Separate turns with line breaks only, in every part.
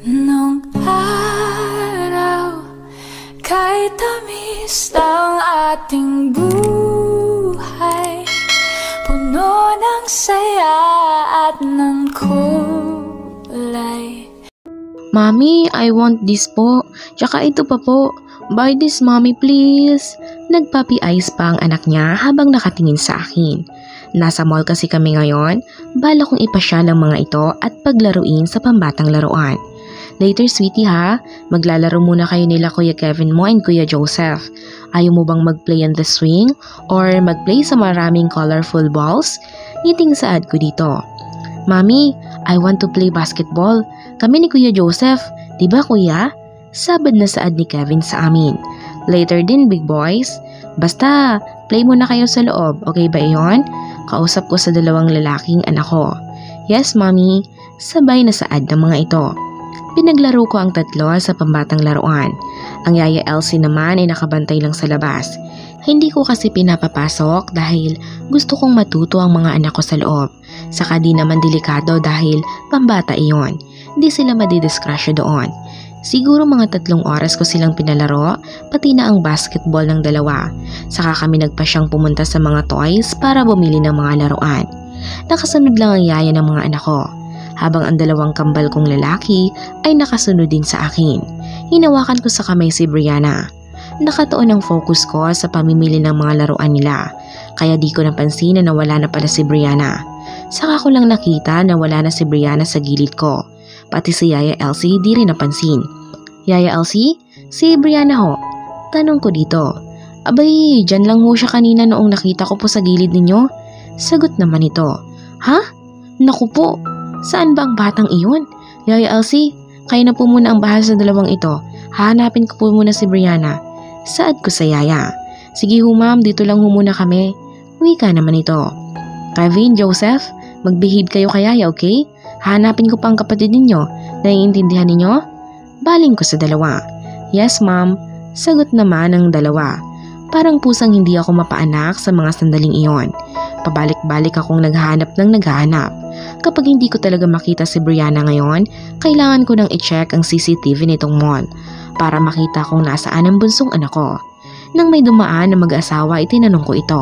Nung araw, kahit tamis ng ating buhay, puno ng saya at ng kulay.
Mami, I want this po. Tsaka ito pa po. Buy this, mommy, please. Nagpapi-eyes pa ang anak niya habang nakatingin sa akin. Nasa mall kasi kami ngayon, bala kong ipasyal ang mga ito at paglaruin sa pambatang laruan. Later, sweetie ha, maglalaro muna kayo nila Kuya Kevin mo and Kuya Joseph. Ayaw mo bang mag-play on the swing or mag-play sa maraming colorful balls? Ngiting saad ko dito. Mami, I want to play basketball. Kami ni Kuya Joseph, di ba kuya? Sabad na saad ni Kevin sa amin. Later din, big boys. Basta, play muna kayo sa loob, okay ba iyon? Kausap ko sa dalawang lalaking anak ko. Yes, mommy. Sabay na saad ng mga ito. Pinaglaro ko ang tatlo sa pambatang laruan. Ang yaya Elsie naman ay nakabantay lang sa labas. Hindi ko kasi pinapapasok dahil gusto kong matuto ang mga anak ko sa loob. Saka di naman delikado dahil pambata iyon. Hindi sila madidiskrasya doon. Siguro mga 3 oras ko silang pinalaro, pati na ang basketball ng dalawa. Saka kami nagpasyang pumunta sa mga toys para bumili ng mga laruan. Nakasunod lang ang yaya ng mga anak ko, habang ang dalawang kambal kong lalaki ay nakasunod din sa akin. Hinawakan ko sa kamay si Brianna. Nakatuon ang focus ko sa pamimili ng mga laruan nila, kaya di ko napansin na nawala na pala si Brianna. Saka ko lang nakita na wala na si Brianna sa gilid ko. Pati si Yaya Elsie di rin napansin. Yaya Elsie? Si Brianna ho. Tanong ko dito. Abay, dyan lang ho siya kanina noong nakita ko po sa gilid ninyo. Sagot naman ito. Ha? Naku po, saan ba ang batang iyon? Yaya Elsie, kayo na po muna ang bahal sa dalawang ito. Hahanapin ko po muna si Brianna. Saad ko sa yaya. Sige ho ma'am, dito lang ho muna kami. Wika naman ito. Kevin, Joseph, magbehave kayo kay yaya, okay? Hanapin ko pa ang kapatid ninyo. Naiintindihan ninyo? Baling ko sa dalawa. Yes, ma'am. Sagot naman ng dalawa. Parang pusang hindi ako mapaanak sa mga sandaling iyon. Pabalik-balik akong naghahanap ng naghahanap. Kapag hindi ko talaga makita si Brianna ngayon, kailangan ko nang i-check ang CCTV nitong mall para makita kung nasaan ang bunsong anak ko. Nang may dumaan na mag-asawa, itinanong ko ito.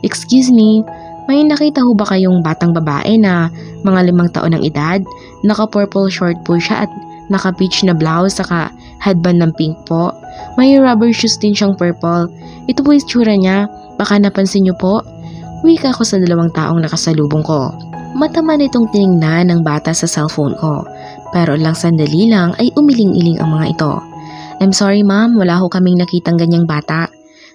Excuse me, may nakita ho ba kayong batang babae na mga 5 taon ng edad? Naka-purple short po siya at naka-peach na blouse saka headband ng pink po. May rubber shoes din siyang purple. Ito po yung tsura niya. Baka napansin niyo po. Wika ko sa 2 taong nakasalubong ko. Mata man itong tiningnan ng bata sa cellphone ko. Pero lang sandali lang ay umiling-iling ang mga ito. I'm sorry ma'am, wala ho kaming nakitang ganyang bata.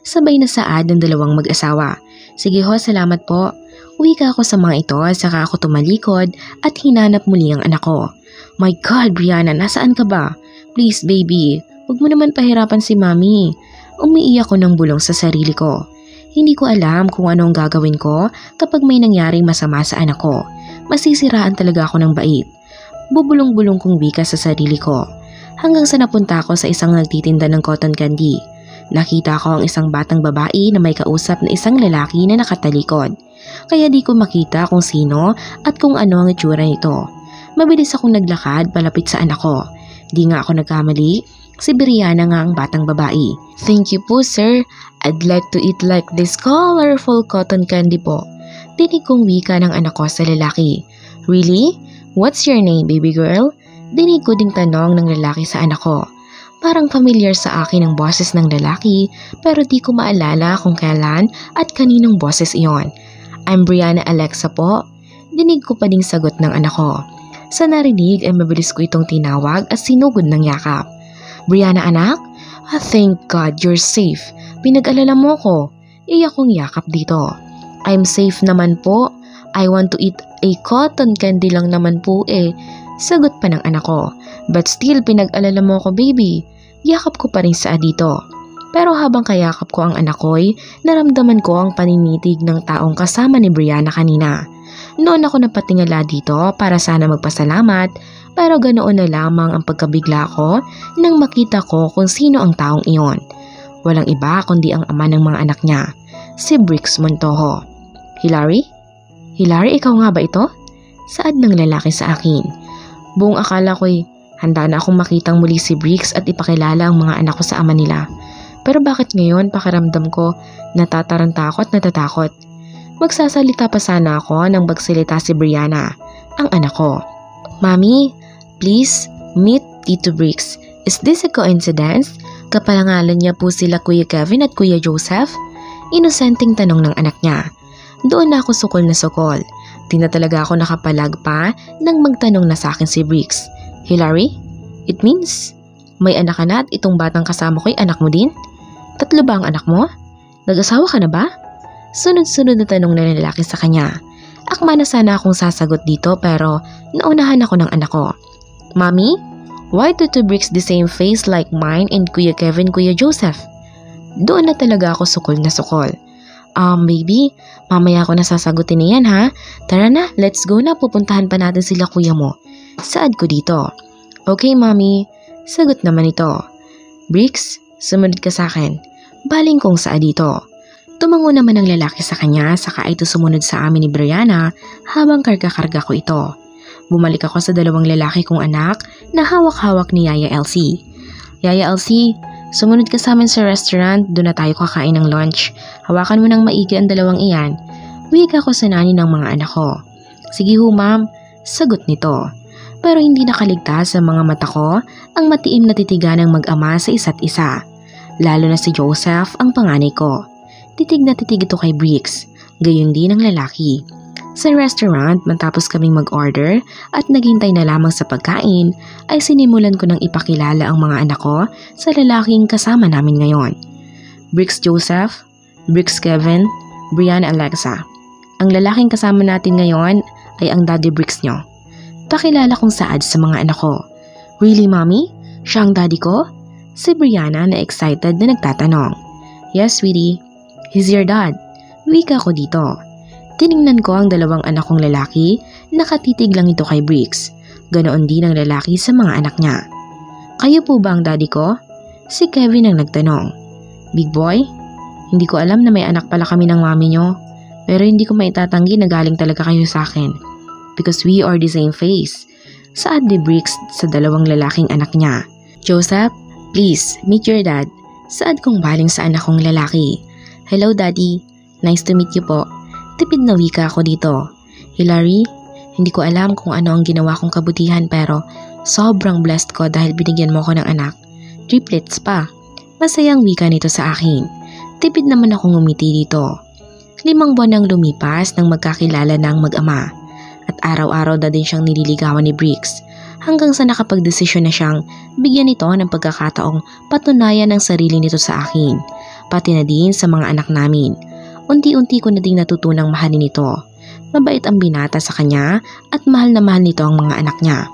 Sabay na saad ng 2 mag-asawa. Sige ho, salamat po. Wika ako sa mga ito saka ako tumalikod at hinanap muli ang anak ko. My God, Brianna, nasaan ka ba? Please baby, huwag mo naman pahirapan si mami. Umiiyak ko ng bulong sa sarili ko. Hindi ko alam kung ano ang gagawin ko kapag may nangyaring masama sa anak ko. Masisiraan talaga ako ng bait. Bubulong-bulong kong wika sa sarili ko. Hanggang sa napunta ako sa isang nagtitinda ng cotton candy. Nakita ko ang isang batang babae na may kausap na isang lalaki na nakatalikod. Kaya di ko makita kung sino at kung ano ang itsura nito. Mabilis akong naglakad palapit sa anak ko. Di nga ako nagkamali, si Brianna nga ang batang babae. Thank you po sir, I'd like to eat like this colorful cotton candy po. Dinig kong wika ng anak ko sa lalaki. Really? What's your name baby girl? Dinig ko ding tanong ng lalaki sa anak ko. Parang familiar sa akin ang boses ng lalaki pero di ko maalala kung kailan at kaninong boses iyon. I'm Brianna Alexa po. Dinig ko pa ding sagot ng anak ko. Sa narinig ay mabilis ko itong tinawag at sinugod ng yakap. Brianna anak? Thank God you're safe. Pinag-alala mo ko. Iyak kong yakap dito. I'm safe naman po. I want to eat a cotton candy lang naman po eh. Sagot pa ng anak ko. But still pinag-alala mo ko baby. Yakap ko pa rin sa dito. Pero habang kayakap ko ang anak ko'y, naramdaman ko ang paninitig ng taong kasama ni Brianna kanina. Noon ako napatingala dito para sana magpasalamat, pero ganoon na lamang ang pagkabigla ko nang makita ko kung sino ang taong iyon. Walang iba kundi ang ama ng mga anak niya, si Brix Montojo. Hilary? Hilary, ikaw nga ba ito? Saad ng lalaki sa akin. Buong akala ko'y Handa na akong makitang muli si Briggs at ipakilala ang mga anak ko sa ama nila. Pero bakit ngayon pakiramdam ko natataranta ako at natatakot? Magsasalita pa sana ako nang magsalita si Brianna, ang anak ko. Mommy, please meet Tito Briggs. Is this a coincidence? Kapalangalan niya po sila Kuya Kevin at Kuya Joseph? Inosenteng tanong ng anak niya. Doon na ako sukol na sukol. Di na talaga ako nakapalag pa nang magtanong na sa akin si Briggs. Hilary? It means, may anak ka na at itong batang kasama ko'y anak mo din? 3 ba ang anak mo? Nag-asawa ka na ba? Sunod-sunod na tanong na lalaki sa kanya. Akma na sana akong sasagot dito pero naunahan ako ng anak ko. Mommy, why do Tito Briggs the same face like mine and Kuya Kevin, Kuya Joseph? Doon na talaga ako sukol na sukol. Baby, mamaya ko na sasagutin niyan ha. Tara na, let's go na, pupuntahan pa natin sila kuya mo. Saad ko dito. Okay, Mommy. Sagot naman ito. Briggs, sumunod ka sa akin. Baling kong saad dito. Tumango naman ang lalaki sa kanya, saka ito sumunod sa amin ni Brianna habang karga-karga ko ito. Bumalik ako sa 2 lalaki kong anak na hawak-hawak ni Yaya Elsie. Yaya Elsie, sumunod ka sa amin sa restaurant, doon na tayo kakain ng lunch. Hawakan mo ng maigi ang 2 iyan. Wika ko sa nani ng mga anak ko. Sige ho, ma'am. Sagot nito. Pero hindi nakaligtas sa mga mata ko ang matiim na titigan ng mag-ama sa isa't isa. Lalo na si Joseph, ang panganay ko. Titig na titig ito kay Briggs, gayon din ang lalaki. Sa restaurant, matapos kaming mag-order at naghintay na lamang sa pagkain, ay sinimulan ko ng ipakilala ang mga anak ko sa lalaking kasama namin ngayon. Briggs Joseph, Briggs Kevin, Brianna Alexa. Ang lalaking kasama natin ngayon ay ang Daddy Briggs nyo. Pakilala kong saad sa mga anak ko. Really, Mommy? Siya ang daddy ko? Si Brianna na excited na nagtatanong. Yes, sweetie. He's your dad. Wika ko dito. Tiningnan ko ang 2 anak kong lalaki, nakatitig lang ito kay Briggs. Ganoon din ang lalaki sa mga anak niya. Kayo po ba ang daddy ko? Si Kevin ang nagtanong. Big boy, hindi ko alam na may anak pala kami ng mami nyo, pero hindi ko maitatanggi na galing talaga kayo sa akin. Because we are the same face. Saad ni Briggs sa 2 lalaking anak niya. Joseph, please meet your dad. Saad kong baling sa anak kong lalaki. Hello, Daddy. Nice to meet you po. Tipid na wika ako dito. Hilary, hindi ko alam kung ano ang ginawa kong kabutihan pero sobrang blessed ko dahil binigyan mo ko ng anak. Triplets pa. Masayang wika nito sa akin. Tipid naman akong umiti dito. 5 buwan nang lumipas nang magkakilala na ang mag-ama. At araw-araw na din siyang nililigawan ni Briggs hanggang sa nakapagdesisyon na siyang bigyan ito ng pagkakataong patunayan ng sarili nito sa akin, pati na din sa mga anak namin. Unti-unti ko na din natutunang mahalin ito. Mabait ang binata sa kanya at mahal na mahal nito ang mga anak niya.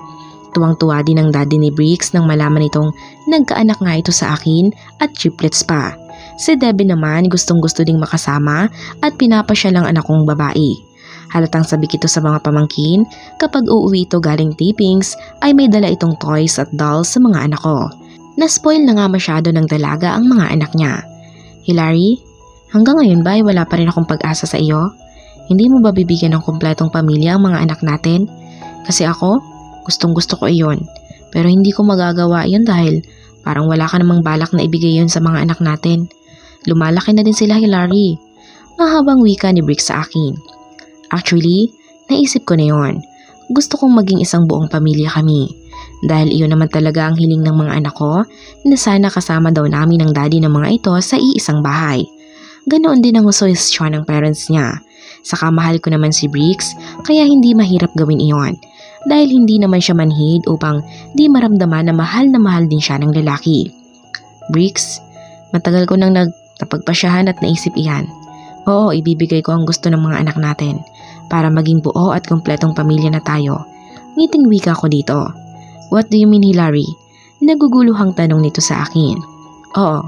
Tuwang-tuwa din ang daddy ni Briggs nang malaman itong nagkaanak nga ito sa akin at triplets pa. Si Debbie naman gustong-gusto ding makasama at pinapasya lang anak kong babae. Halatang sabik ito sa mga pamangkin, kapag uuwi ito galing tapings ay may dala itong toys at dolls sa mga anak ko. Naspoil na nga masyado ng dalaga ang mga anak niya. Hilary, hanggang ngayon ba ay wala pa rin akong pag-asa sa iyo? Hindi mo ba bibigyan ng kumpletong pamilya ang mga anak natin? Kasi ako, gustong-gusto ko iyon. Pero hindi ko magagawa iyon dahil parang wala ka namang balak na ibigay iyon sa mga anak natin. Lumalaki na din sila, Hilary. Mahabang wika ni Briggs sa akin. Actually, naisip ko na yon. Gusto kong maging isang buong pamilya kami. Dahil iyon naman talaga ang hiling ng mga anak ko na sana kasama daw namin ang daddy ng mga ito sa iisang bahay. Ganoon din ang suwestyon ng parents niya. Saka mahal ko naman si Briggs kaya hindi mahirap gawin iyon. Dahil hindi naman siya manhid upang di maramdaman na mahal din siya ng lalaki. Briggs, matagal ko nang napagpasyahan at naisip iyan. Oo, ibibigay ko ang gusto ng mga anak natin para maging buo at kumpletong pamilya na tayo. Ngiting wika ko dito. What do you mean, Hilary? Naguguluhang tanong nito sa akin. Oo,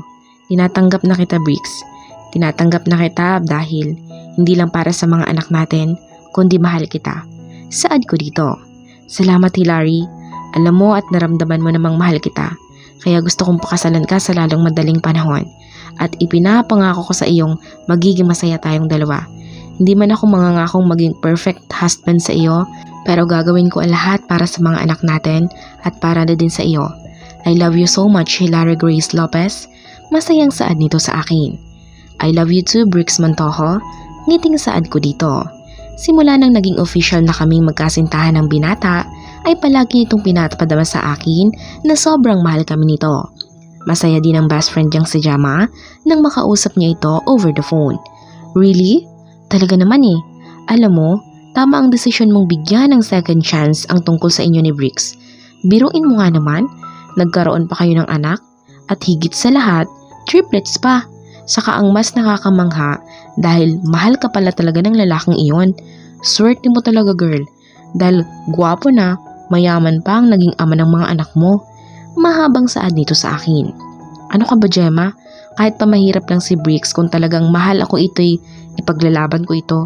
tinatanggap na kita, Briggs. Tinatanggap na kita dahil hindi lang para sa mga anak natin, kundi mahal kita. Saad ko dito. Salamat, Hilary. Alam mo at naramdaman mo namang mahal kita. Kaya gusto kong pakasalan ka sa lalong madaling panahon. At ipinapangako ko sa iyong magiging masaya tayong dalawa. Hindi man ako mangangakong maging perfect husband sa iyo, Pero gagawin ko ang lahat para sa mga anak natin at para na din sa iyo. I love you so much, Hilary Grace Lopez. Masayang saad nito sa akin. I love you too, Bricks Montojo. Ngiting saad ko dito. Simula nang naging official na kaming magkasintahan ng binata, ay palagi itong pinapadama sa akin na sobrang mahal kami nito. Masaya din ang best friend niyang si Gemma nang makausap niya ito over the phone. Really? Talaga naman eh. Alam mo, tama ang desisyon mong bigyan ng second chance ang tungkol sa inyo ni Bricks. Biruin mo nga naman, nagkaroon pa kayo ng anak at higit sa lahat, triplets pa. Saka ang mas nakakamangha dahil mahal ka pala talaga ng lalaking iyon. Swerte mo talaga girl, dahil gwapo na, mayaman pa ang naging ama ng mga anak mo. Mahabang saad nito sa akin. Ano ka ba Gemma? Kahit pa mahirap lang si Bricks, kung talagang mahal ako ito'y ipaglalaban ko ito.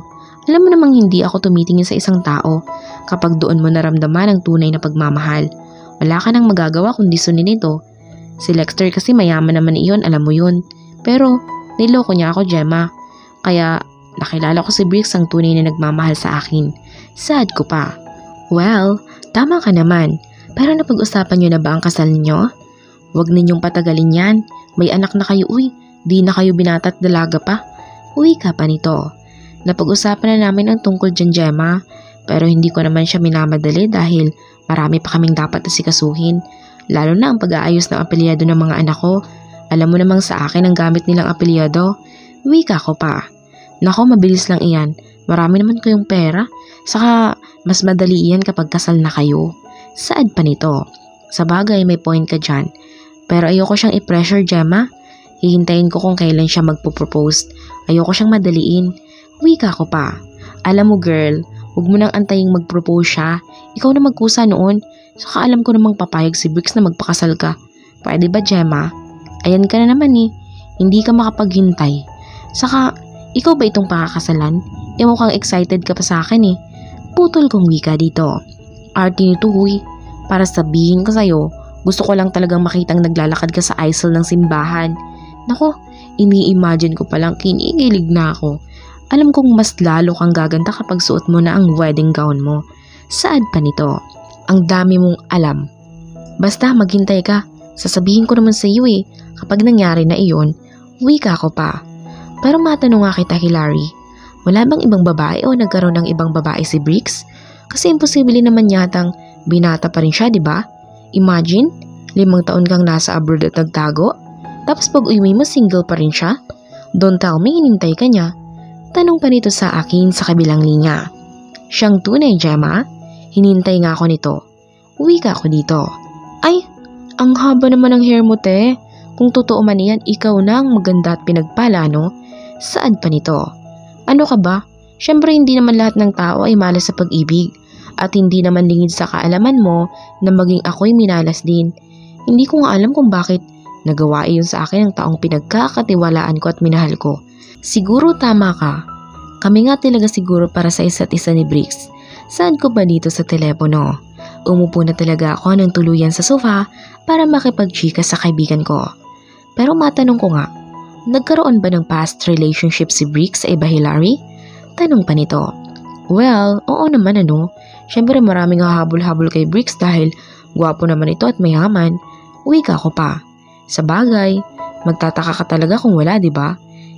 Alam mo namang hindi ako tumitingin sa isang tao kapag doon mo naramdaman ang tunay na pagmamahal. Wala ka nang magagawa kundi sundin ito. Si Lexter kasi mayaman naman iyon, alam mo yun. Pero niloko niya ako Gemma. Kaya nakilala ko si Bricks ang tunay na nagmamahal sa akin. Sad ko pa. Well, tama ka naman. Pero napag-usapan niyo na ba ang kasal niyo? Huwag ninyong patagalin yan. May anak na kayo uy. Di na kayo binata at dalaga pa. Uwi ka pa nito. Napag-usapan na namin ang tungkol dyan Gemma. Pero hindi ko naman siya minamadali dahil marami pa kaming dapat asikasuhin. Lalo na ang pag-aayos ng apelyado ng mga anak ko. Alam mo namang sa akin ang gamit nilang apelyado. Wika ko pa. Nako, mabilis lang iyan. Marami naman kayong pera. Saka mas madali iyan kapag kasal na kayo. Saad pa nito. Sa bagay may point ka dyan. Pero ayoko siyang i-pressure Gemma. Hihintayin ko kung kailan siya magpo-propose. Ayoko siyang madaliin. Wika ko pa. Alam mo girl, huwag mo nang antaying mag-propose siya. Ikaw na magkusa noon. Saka alam ko namang papayag si Bricks na magpakasal ka. Pwede ba Gemma? Ayan ka na naman eh. Hindi ka makapaghintay. Saka, ikaw ba itong pakakasalan? E mukhang excited ka pa sa akin eh. Putol kong wika dito. Arte nito huy. Para sabihin ko sa'yo, gusto ko lang talagang makitang naglalakad ka sa aisle ng simbahan. Nako, ini-imagine ko palang kinikilig na ako. Alam kong mas lalo kang gaganda kapag suot mo na ang wedding gown mo. Saad pa nito? Ang dami mong alam. Basta maghintay ka. Sasabihin ko naman sa iyo eh. Kapag nangyari na iyon, wika ko pa. Pero matanong nga kita Hilary, wala bang ibang babae o nagkaroon ng ibang babae si Bricks? Kasi imposible naman yatang binata pa rin siya, di ba? Imagine, 5 taon kang nasa abroad at nagtago. Tapos pag uwi mo, single pa rin siya. Don't tell me, hinintay ka niya. Tanong pa nito sa akin sa kabilang linya. Siyang tunay, Gemma. Hinintay nga ako nito. Wika ako dito. Ay, ang haba naman ng hair mo, te. Kung totoo man yan, ikaw na ang maganda at pinagpala, no? Saad pa nito? Ano ka ba? Siyempre hindi naman lahat ng tao ay malas sa pag-ibig. At hindi naman lingid sa kaalaman mo na maging ako'y minalas din. Hindi ko nga alam kung bakit nagawa iyon sa akin ng taong pinagkakatiwalaan ko at minahal ko. Siguro tama ka. Kami nga talaga siguro para sa isa't isa ni Bricks. Saan ko ba dito sa telepono? Umupo na talaga ako ng tuluyan sa sofa para makipagchika sa kaibigan ko. Pero matanong ko nga, nagkaroon ba ng past relationship si Bricks sa iba Hilary? Tanong pa nito. Well, oo naman ano. Siyempre maraming hahabol-habol kay Bricks dahil gwapo naman ito at mayaman. Wika ko pa. Sa bagay, magtataka ka talaga kung wala, di ba?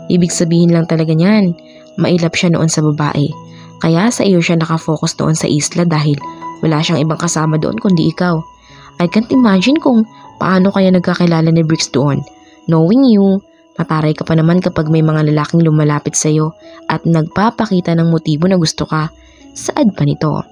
Ibig sabihin lang talaga niyan, mailap siya noon sa babae. Kaya sa iyo siya nakafocus doon sa isla dahil wala siyang ibang kasama doon kundi ikaw. I can't imagine kung paano kaya nagkakilala ni Bricks doon. Knowing you, mataray ka pa naman kapag may mga lalaking lumalapit sa iyo at nagpapakita ng motibo na gusto ka. Saad pa nito?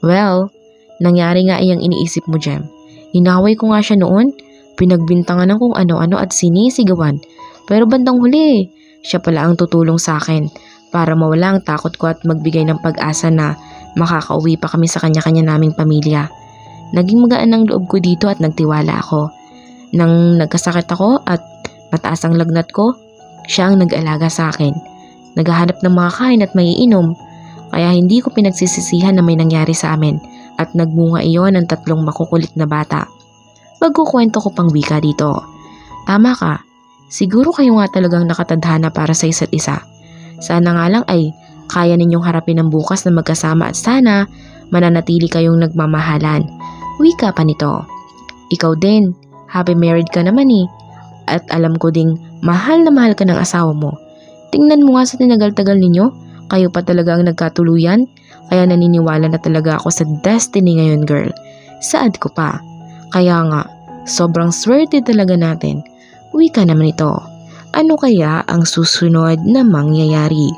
Well, nangyari nga iyang iniisip mo, Jem. Inaway ko nga siya noon, pinagbintangan ng kung ano-ano at sinisigawan. Pero bandang huli, siya pala ang tutulong sa akin para mawala ang takot ko at magbigay ng pag-asa na makakauwi pa kami sa kanya-kanya naming pamilya. Naging magaan ang loob ko dito at nagtiwala ako. Nang nagkasakit ako at mataas ang lagnat ko, siya ang nag-alaga sa akin. Naghahanap ng mga kain at maiinom, kaya hindi ko pinagsisisihan na may nangyari sa amin at nagbunga iyon ng 3 makukulit na bata. Magkukwento ko pang wika dito. Tama ka, siguro kayo nga talagang nakatadhana para sa isa't isa. Sana nga lang ay kaya ninyong harapin ang bukas na magkasama at sana mananatili kayong nagmamahalan. Wika pa nito. Ikaw din, happy married ka naman eh. At alam ko ding mahal na mahal ka ng asawa mo. Tingnan mo nga sa tinagal-tagal ninyo, kayo pa talaga ang nagkatuluyan. Kaya naniniwala na talaga ako sa destiny ngayon, girl. Saad ko pa. Kaya nga, sobrang swerte talaga natin. Wika naman ito. Ano kaya ang susunod na mangyayari?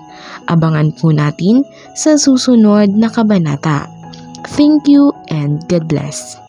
Abangan po natin sa susunod na kabanata. Thank you and God bless.